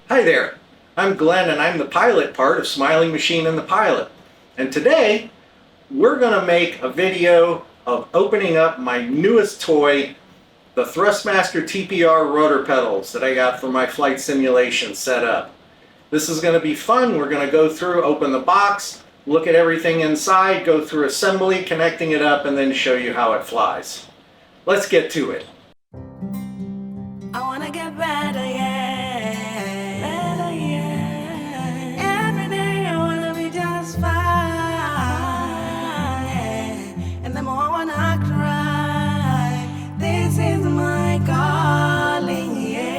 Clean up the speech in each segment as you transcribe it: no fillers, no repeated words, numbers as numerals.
Hi there, I'm Glenn and I'm the pilot part of Smiling Machine and the Pilot. And today we're going to make a video of opening up my newest toy, the Thrustmaster TPR Rudder Pedals that I got for my flight simulation setup. This is going to be fun. We're going to go through, open the box, look at everything inside, go through assembly, connecting it up, and then show you how it flies. Let's get to it. I wanna get better, yeah. Better, yeah. Every day I wanna be just fine, yeah. And the more I wanna cry, this is my calling, yeah.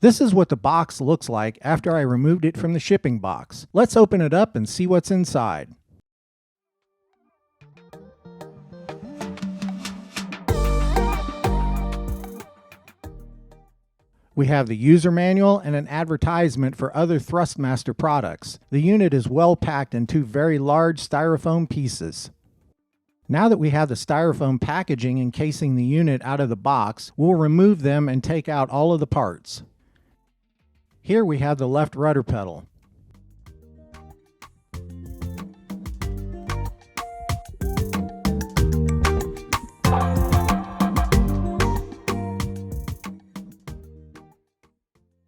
This is what the box looks like after I removed it from the shipping box. Let's open it up and see what's inside. We have the user manual and an advertisement for other Thrustmaster products. The unit is well packed in two very large styrofoam pieces. Now that we have the styrofoam packaging encasing the unit out of the box, we'll remove them and take out all of the parts. Here we have the left rudder pedal.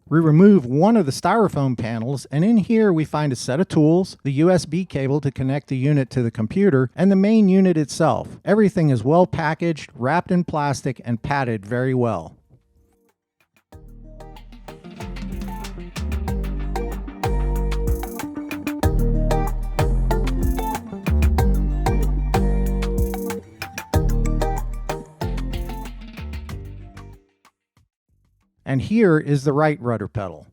We remove one of the styrofoam panels, and in here we find a set of tools, the USB cable to connect the unit to the computer, and the main unit itself. Everything is well packaged, wrapped in plastic, and padded very well. And here is the right rudder pedal.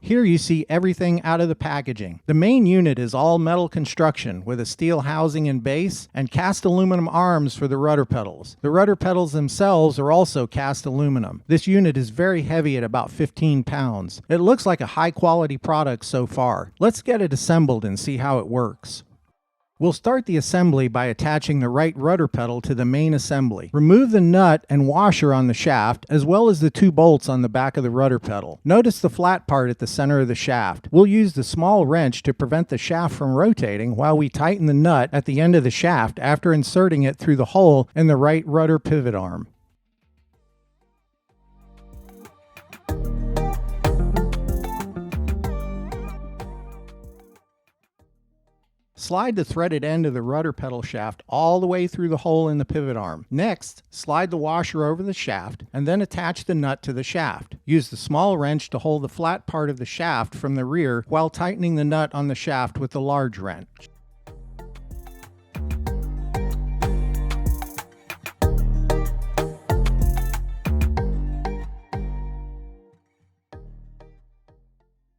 Here you see everything out of the packaging. The main unit is all metal construction with a steel housing and base and cast aluminum arms for the rudder pedals. The rudder pedals themselves are also cast aluminum. This unit is very heavy at about 15 pounds. It looks like a high quality product so far. Let's get it assembled and see how it works. We'll start the assembly by attaching the right rudder pedal to the main assembly. Remove the nut and washer on the shaft, as well as the two bolts on the back of the rudder pedal. Notice the flat part at the center of the shaft. We'll use the small wrench to prevent the shaft from rotating while we tighten the nut at the end of the shaft after inserting it through the hole in the right rudder pivot arm. Slide the threaded end of the rudder pedal shaft all the way through the hole in the pivot arm. Next, slide the washer over the shaft and then attach the nut to the shaft. Use the small wrench to hold the flat part of the shaft from the rear while tightening the nut on the shaft with the large wrench.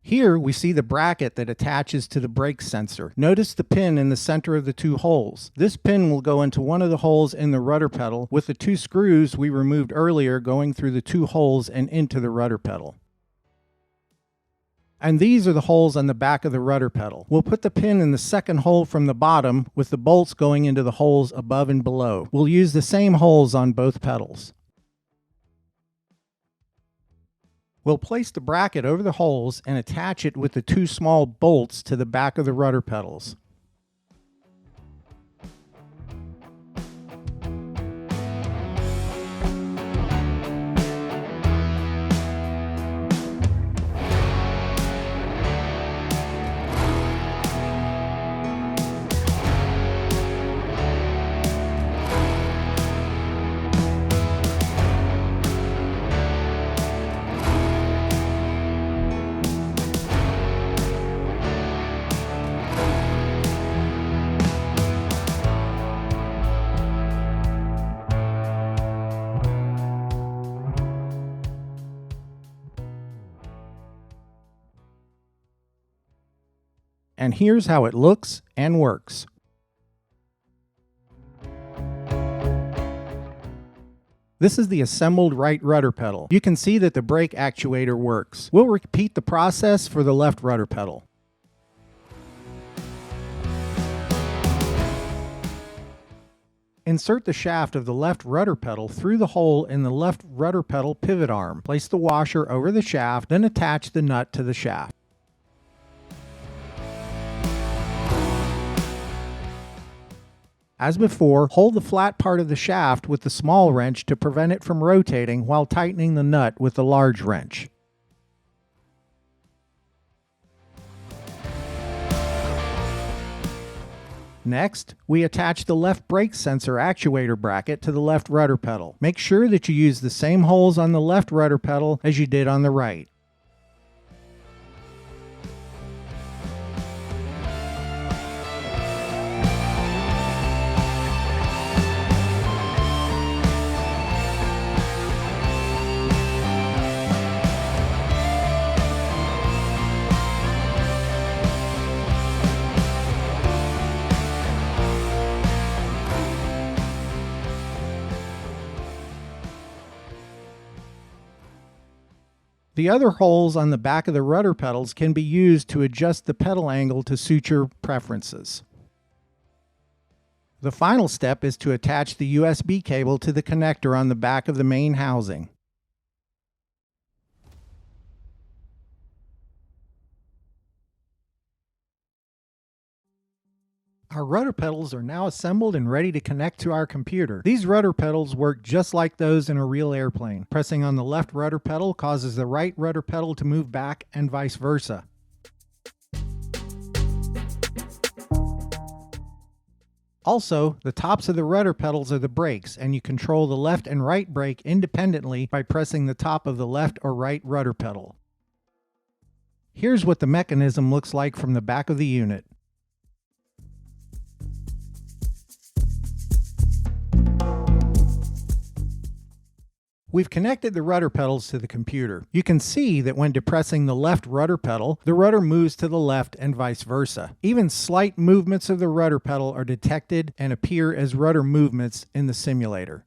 Here we see the bracket that attaches to the brake sensor. Notice the pin in the center of the two holes. This pin will go into one of the holes in the rudder pedal with the two screws we removed earlier going through the two holes and into the rudder pedal. And these are the holes on the back of the rudder pedal. We'll put the pin in the second hole from the bottom with the bolts going into the holes above and below. We'll use the same holes on both pedals. We'll place the bracket over the holes and attach it with the two small bolts to the back of the rudder pedals. And here's how it looks and works. This is the assembled right rudder pedal. You can see that the brake actuator works. We'll repeat the process for the left rudder pedal. Insert the shaft of the left rudder pedal through the hole in the left rudder pedal pivot arm. Place the washer over the shaft, then attach the nut to the shaft. As before, hold the flat part of the shaft with the small wrench to prevent it from rotating while tightening the nut with the large wrench. Next, we attach the left brake sensor actuator bracket to the left rudder pedal. Make sure that you use the same holes on the left rudder pedal as you did on the right. The other holes on the back of the rudder pedals can be used to adjust the pedal angle to suit your preferences. The final step is to attach the USB cable to the connector on the back of the main housing. Our rudder pedals are now assembled and ready to connect to our computer. These rudder pedals work just like those in a real airplane. Pressing on the left rudder pedal causes the right rudder pedal to move back and vice versa. Also, the tops of the rudder pedals are the brakes, and you control the left and right brake independently by pressing the top of the left or right rudder pedal. Here's what the mechanism looks like from the back of the unit. We've connected the rudder pedals to the computer. You can see that when depressing the left rudder pedal, the rudder moves to the left and vice versa. Even slight movements of the rudder pedal are detected and appear as rudder movements in the simulator.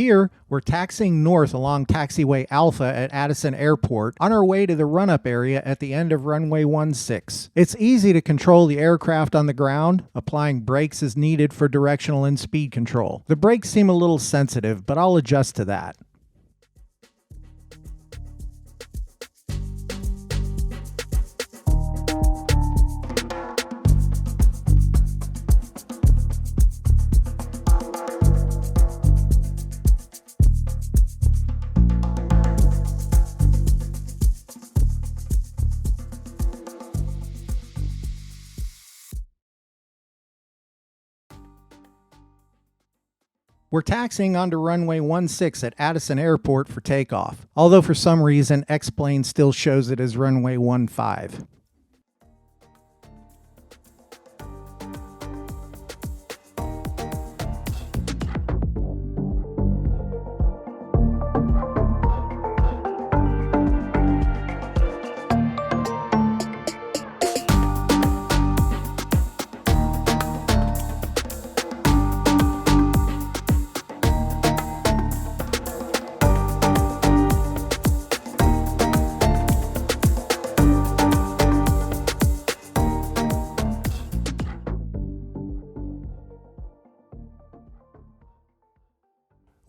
Here, we're taxiing north along Taxiway Alpha at Addison Airport on our way to the run-up area at the end of runway 16. It's easy to control the aircraft on the ground. Applying brakes is needed for directional and speed control. The brakes seem a little sensitive, but I'll adjust to that. We're taxiing onto runway 16 at Addison Airport for takeoff, although for some reason X-Plane still shows it as runway 15.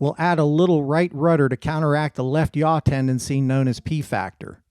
We'll add a little right rudder to counteract the left yaw tendency known as P-factor.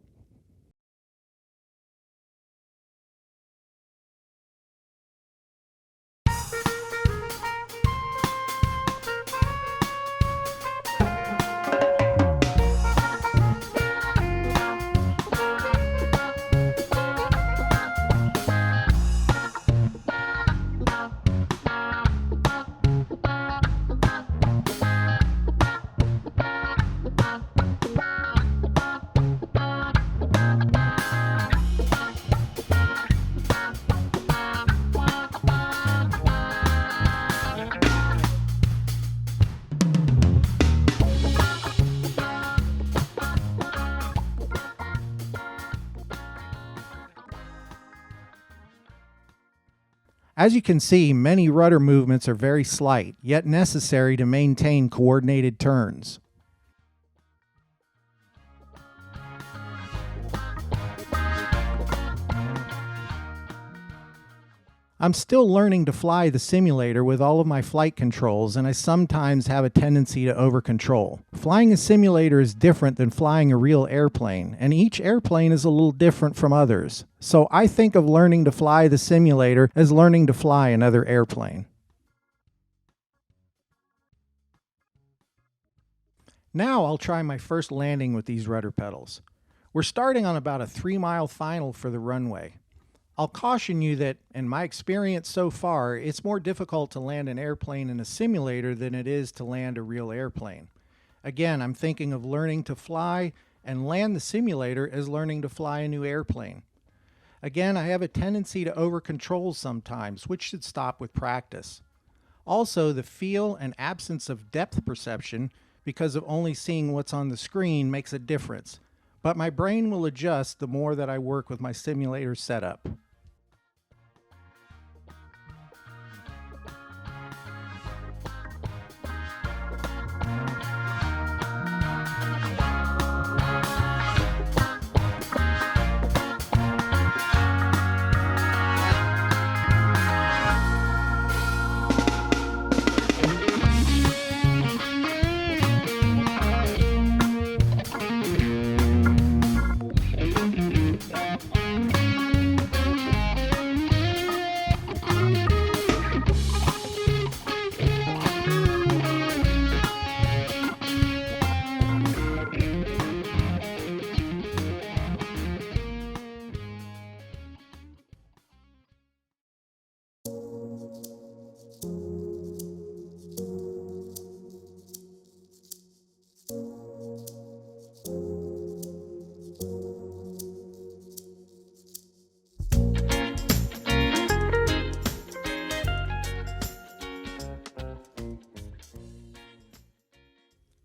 As you can see, many rudder movements are very slight, yet necessary to maintain coordinated turns. I'm still learning to fly the simulator with all of my flight controls, and I sometimes have a tendency to over-control. Flying a simulator is different than flying a real airplane, and each airplane is a little different from others. So I think of learning to fly the simulator as learning to fly another airplane. Now I'll try my first landing with these rudder pedals. We're starting on about a 3-mile final for the runway. I'll caution you that, in my experience so far, it's more difficult to land an airplane in a simulator than it is to land a real airplane. Again, I'm thinking of learning to fly and land the simulator as learning to fly a new airplane. Again, I have a tendency to over-control sometimes, which should stop with practice. Also, the feel and absence of depth perception, because of only seeing what's on the screen, makes a difference. But my brain will adjust the more that I work with my simulator setup.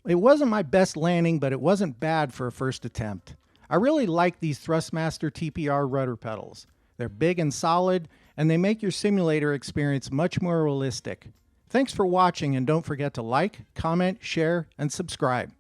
It wasn't my best landing, but it wasn't bad for a first attempt. I really like these Thrustmaster TPR Rudder Pedals. They're big and solid, and they make your simulator experience much more realistic. Thanks for watching, and don't forget to like, comment, share, and subscribe.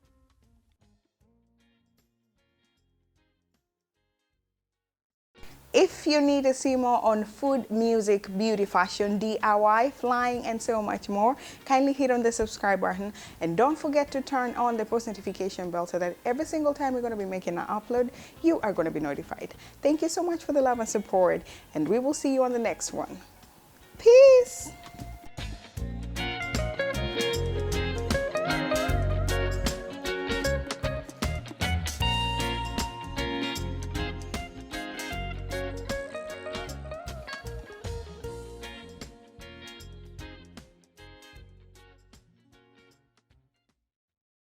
If you need to see more on food, music, beauty, fashion, DIY, flying, and so much more, kindly hit on the subscribe button, and don't forget to turn on the post notification bell so that every single time we're going to be making an upload, you are going to be notified. Thank you so much for the love and support, and we will see you on the next one. Peace!